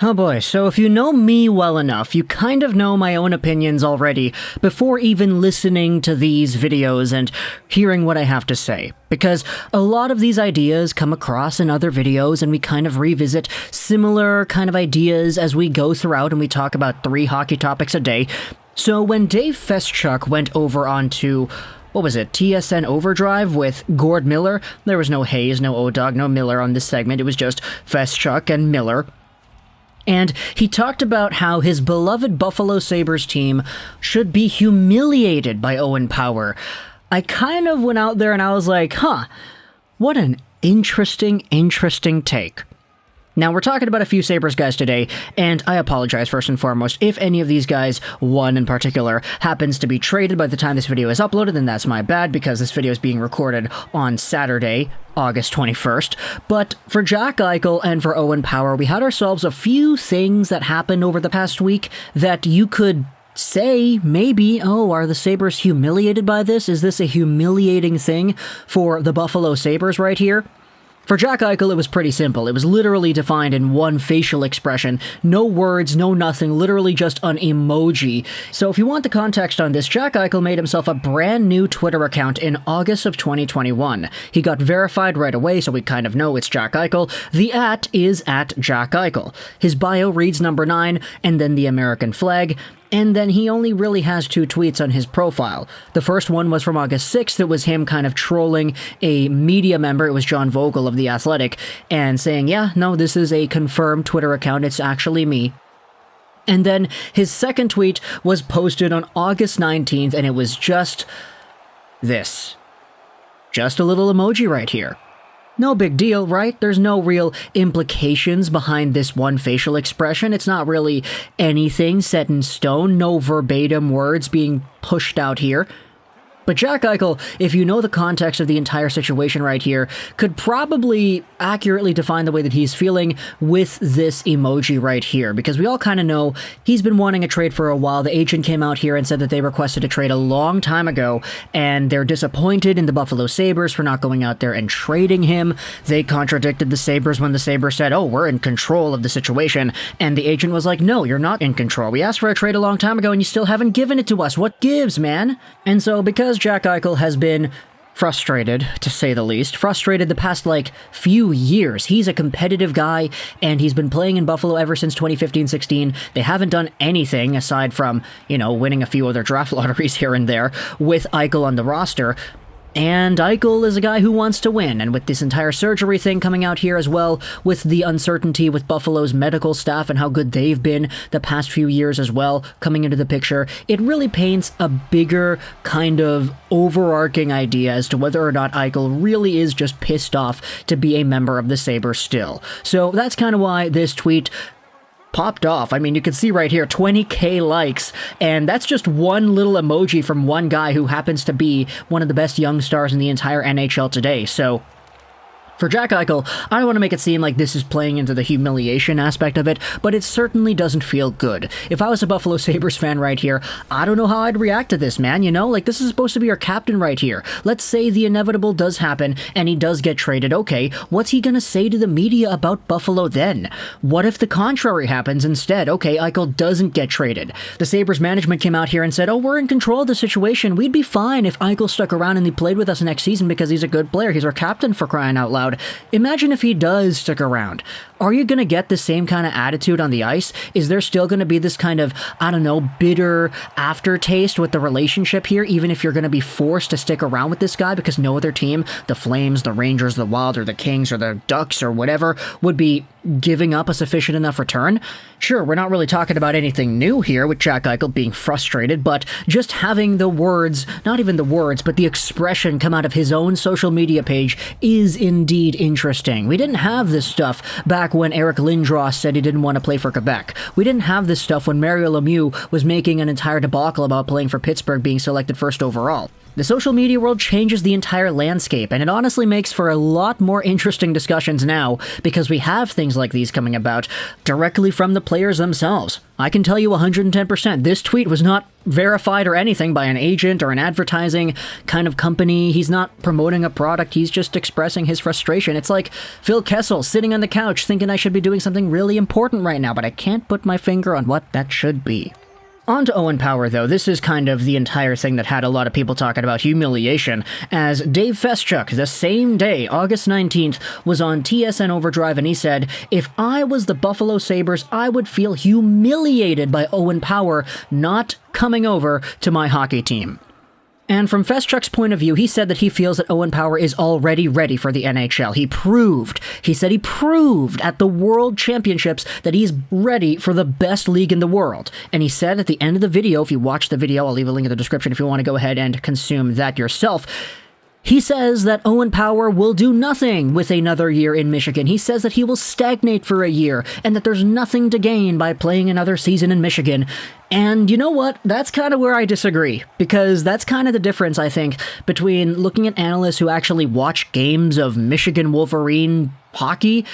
Oh boy, so if you know me well enough, you kind of know my own opinions already before even listening to these videos and hearing what I have to say. Because a lot of these ideas come across in other videos and we kind of revisit similar kind of ideas as we go throughout and we talk about 3 hockey topics a day. So when Dave Feschuk went over onto what was it, TSN Overdrive with Gord Miller, there was no Hayes, no O-Dog, no Miller on this segment, it was just Feschuk and Miller. And he talked about how his beloved Buffalo Sabres team should be humiliated by Owen Power. I kind of went out there and I was like, what an interesting take. Now, we're talking about a few Sabres guys today, and I apologize first and foremost if any of these guys, one in particular, happens to be traded by the time this video is uploaded, then that's my bad, because this video is being recorded on Saturday, August 21st. But for Jack Eichel and for Owen Power, we had ourselves a few things that happened over the past week that you could say, maybe, are the Sabres humiliated by this? Is this a humiliating thing for the Buffalo Sabres right here? For Jack Eichel, it was pretty simple. It was literally defined in one facial expression. No words, no nothing, literally just an emoji. So if you want the context on this, Jack Eichel made himself a brand new Twitter account in August of 2021. He got verified right away, so we kind of know it's Jack Eichel. The @ is @Jack Eichel. His bio reads number 9, and then the American flag. And then he only really has 2 tweets on his profile. The first one was from August 6th. It was him kind of trolling a media member. It was John Vogel of The Athletic, and saying, yeah, no, this is a confirmed Twitter account. It's actually me. And then his second tweet was posted on August 19th, and it was just this. Just a little emoji right here. No big deal, right? There's no real implications behind this one facial expression. It's not really anything set in stone, no verbatim words being pushed out here. But Jack Eichel, if you know the context of the entire situation right here, could probably accurately define the way that he's feeling with this emoji right here, because we all kind of know he's been wanting a trade for a while. The agent came out here and said that they requested a trade a long time ago, and they're disappointed in the Buffalo Sabres for not going out there and trading him. They contradicted the Sabres when the Sabres said, we're in control of the situation, and the agent was like, no, you're not in control. We asked for a trade a long time ago, and you still haven't given it to us. What gives, man? And so, because Jack Eichel has been frustrated, to say the least, frustrated the past, few years. He's a competitive guy, and he's been playing in Buffalo ever since 2015-16. They haven't done anything aside from, winning a few other draft lotteries here and there with Eichel on the roster. And Eichel is a guy who wants to win, and with this entire surgery thing coming out here as well, with the uncertainty with Buffalo's medical staff and how good they've been the past few years as well coming into the picture, it really paints a bigger kind of overarching idea as to whether or not Eichel really is just pissed off to be a member of the Sabres still. So that's kind of why this tweet popped off. I mean, you can see right here, 20k likes, and that's just one little emoji from one guy who happens to be one of the best young stars in the entire NHL today. So for Jack Eichel, I don't want to make it seem like this is playing into the humiliation aspect of it, but it certainly doesn't feel good. If I was a Buffalo Sabres fan right here, I don't know how I'd react to this, man, this is supposed to be your captain right here. Let's say the inevitable does happen, and he does get traded. Okay, what's he gonna say to the media about Buffalo then? What if the contrary happens instead? Okay, Eichel doesn't get traded. The Sabres management came out here and said, we're in control of the situation. We'd be fine if Eichel stuck around and he played with us next season because he's a good player. He's our captain, for crying out loud. Imagine if he does stick around. Are you going to get the same kind of attitude on the ice? Is there still going to be this kind of, bitter aftertaste with the relationship here, even if you're going to be forced to stick around with this guy because no other team, the Flames, the Rangers, the Wild, or the Kings, or the Ducks, or whatever, would be giving up a sufficient enough return? Sure, we're not really talking about anything new here with Jack Eichel being frustrated, but just having the words, not even the words, but the expression come out of his own social media page is indeed interesting. We didn't have this stuff back when Eric Lindros said he didn't want to play for Quebec. We didn't have this stuff when Mario Lemieux was making an entire debacle about playing for Pittsburgh being selected first overall. The social media world changes the entire landscape, and it honestly makes for a lot more interesting discussions now, because we have things like these coming about directly from the players themselves. I can tell you 110%, this tweet was not verified or anything by an agent or an advertising kind of company. He's not promoting a product, he's just expressing his frustration. It's like Phil Kessel sitting on the couch thinking I should be doing something really important right now, but I can't put my finger on what that should be. On to Owen Power, though. This is kind of the entire thing that had a lot of people talking about humiliation, as Dave Feschuk, the same day, August 19th, was on TSN Overdrive, and he said, "If I was the Buffalo Sabres, I would feel humiliated by Owen Power not coming over to my hockey team." And from Feschuk's point of view, he said that he feels that Owen Power is already ready for the NHL. He said he proved at the World Championships that he's ready for the best league in the world. And he said at the end of the video, if you watch the video, I'll leave a link in the description if you want to go ahead and consume that yourself. He says that Owen Power will do nothing with another year in Michigan. He says that he will stagnate for a year, and that there's nothing to gain by playing another season in Michigan. And you know what? That's kind of where I disagree, because that's kind of the difference, I think, between looking at analysts who actually watch games of Michigan Wolverine hockey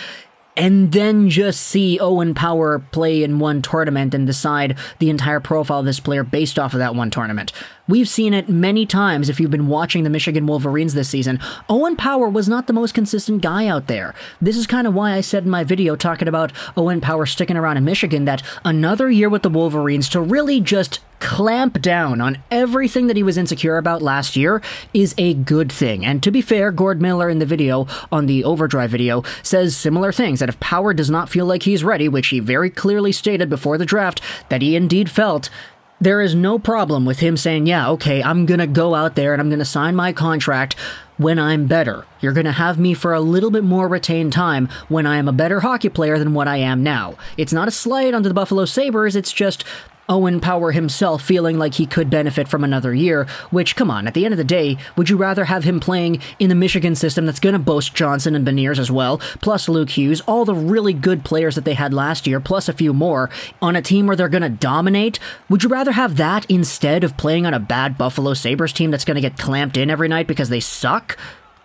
and then just see Owen Power play in one tournament and decide the entire profile of this player based off of that one tournament. We've seen it many times if you've been watching the Michigan Wolverines this season. Owen Power was not the most consistent guy out there. This is kind of why I said in my video talking about Owen Power sticking around in Michigan that another year with the Wolverines to really just clamp down on everything that he was insecure about last year is a good thing. And to be fair, Gord Miller in the video, on the Overdrive video, says similar things, that if Power does not feel like he's ready, which he very clearly stated before the draft that he indeed felt, there is no problem with him saying, yeah, okay, I'm gonna go out there and I'm gonna sign my contract when I'm better. You're gonna have me for a little bit more retained time when I am a better hockey player than what I am now. It's not a slight onto the Buffalo Sabres, it's just Owen Power himself feeling like he could benefit from another year, which, come on, at the end of the day, would you rather have him playing in the Michigan system that's going to boast Johnson and Beniers as well, plus Luke Hughes, all the really good players that they had last year, plus a few more, on a team where they're going to dominate? Would you rather have that instead of playing on a bad Buffalo Sabres team that's going to get clamped in every night because they suck?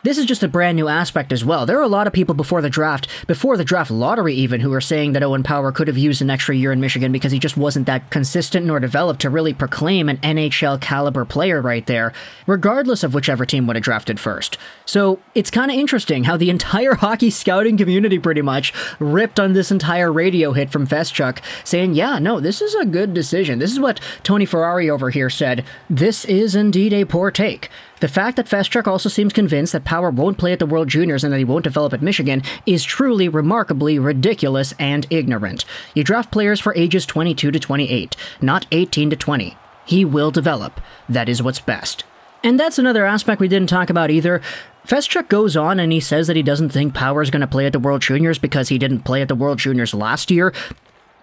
This is just a brand new aspect as well. There are a lot of people before the draft lottery even, who are saying that Owen Power could have used an extra year in Michigan because he just wasn't that consistent nor developed to really proclaim an NHL caliber player right there, regardless of whichever team would have drafted first. So it's kind of interesting how the entire hockey scouting community pretty much ripped on this entire radio hit from Feschuk, saying, yeah, no, this is a good decision. This is what Tony Ferrari over here said. This is indeed a poor take. The fact that Feschuk also seems convinced that Power won't play at the World Juniors and that he won't develop at Michigan is truly remarkably ridiculous and ignorant. You draft players for ages 22 to 28, not 18 to 20. He will develop. That is what's best. And that's another aspect we didn't talk about either. Feschuk goes on and he says that he doesn't think Power's going to play at the World Juniors because he didn't play at the World Juniors last year.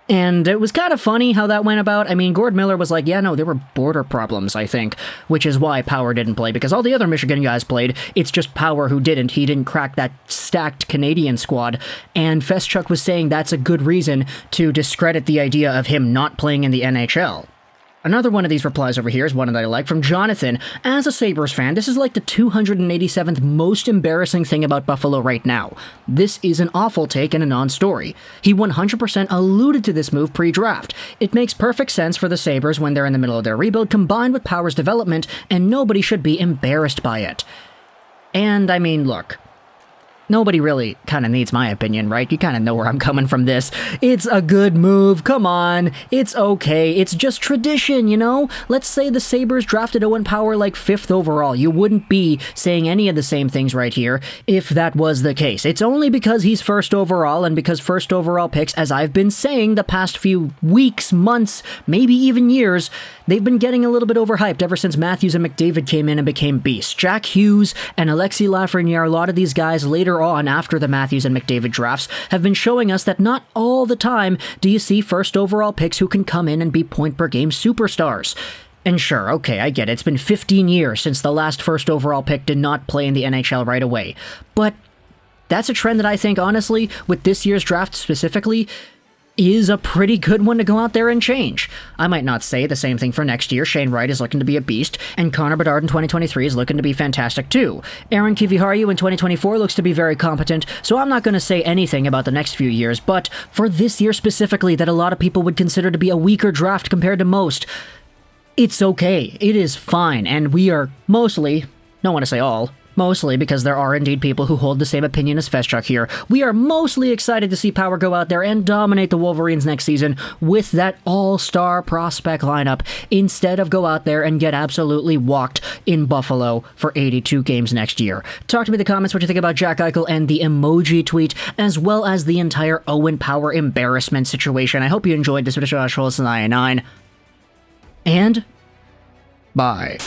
And it was kind of funny how that went about. I mean, Gord Miller was like, yeah, no, there were border problems, I think, which is why Power didn't play, because all the other Michigan guys played. It's just Power who didn't. He didn't crack that stacked Canadian squad. And Feschuk was saying that's a good reason to discredit the idea of him not playing in the NHL. Another one of these replies over here is one that I like, from Jonathan. As a Sabres fan, this is like the 287th most embarrassing thing about Buffalo right now. This is an awful take and a non-story. He 100% alluded to this move pre-draft. It makes perfect sense for the Sabres when they're in the middle of their rebuild, combined with Power's development, and nobody should be embarrassed by it. And, I mean, look, nobody really kind of needs my opinion, right? You kind of know where I'm coming from this. It's a good move, come on. It's okay. It's just tradition, you know? Let's say the Sabres drafted Owen Power like 5th overall. You wouldn't be saying any of the same things right here if that was the case. It's only because he's 1st overall, and because 1st overall picks, as I've been saying the past few weeks, months, maybe even years, they've been getting a little bit overhyped ever since Matthews and McDavid came in and became beasts. Jack Hughes and Alexis Lafreniere, a lot of these guys later on after the Matthews and McDavid drafts, have been showing us that not all the time do you see 1st overall picks who can come in and be point-per-game superstars. And sure, okay, I get it. It's been 15 years since the last 1st overall pick did not play in the NHL right away. But that's a trend that I think, honestly, with this year's draft specifically, is a pretty good one to go out there and change. I might not say the same thing for next year. Shane Wright is looking to be a beast, and Connor Bedard in 2023 is looking to be fantastic too. Aaron Kiviharju in 2024 looks to be very competent, so I'm not going to say anything about the next few years, but for this year specifically that a lot of people would consider to be a weaker draft compared to most, it's okay. It is fine, and we are mostly, don't want to say all, mostly because there are indeed people who hold the same opinion as Feschuk here. We are mostly excited to see Power go out there and dominate the Wolverines next season with that all-star prospect lineup instead of go out there and get absolutely walked in Buffalo for 82 games next year. Talk to me in the comments what you think about Jack Eichel and the emoji tweet, as well as the entire Owen Power embarrassment situation. I hope you enjoyed this video. Josh Wilson, 9, and bye.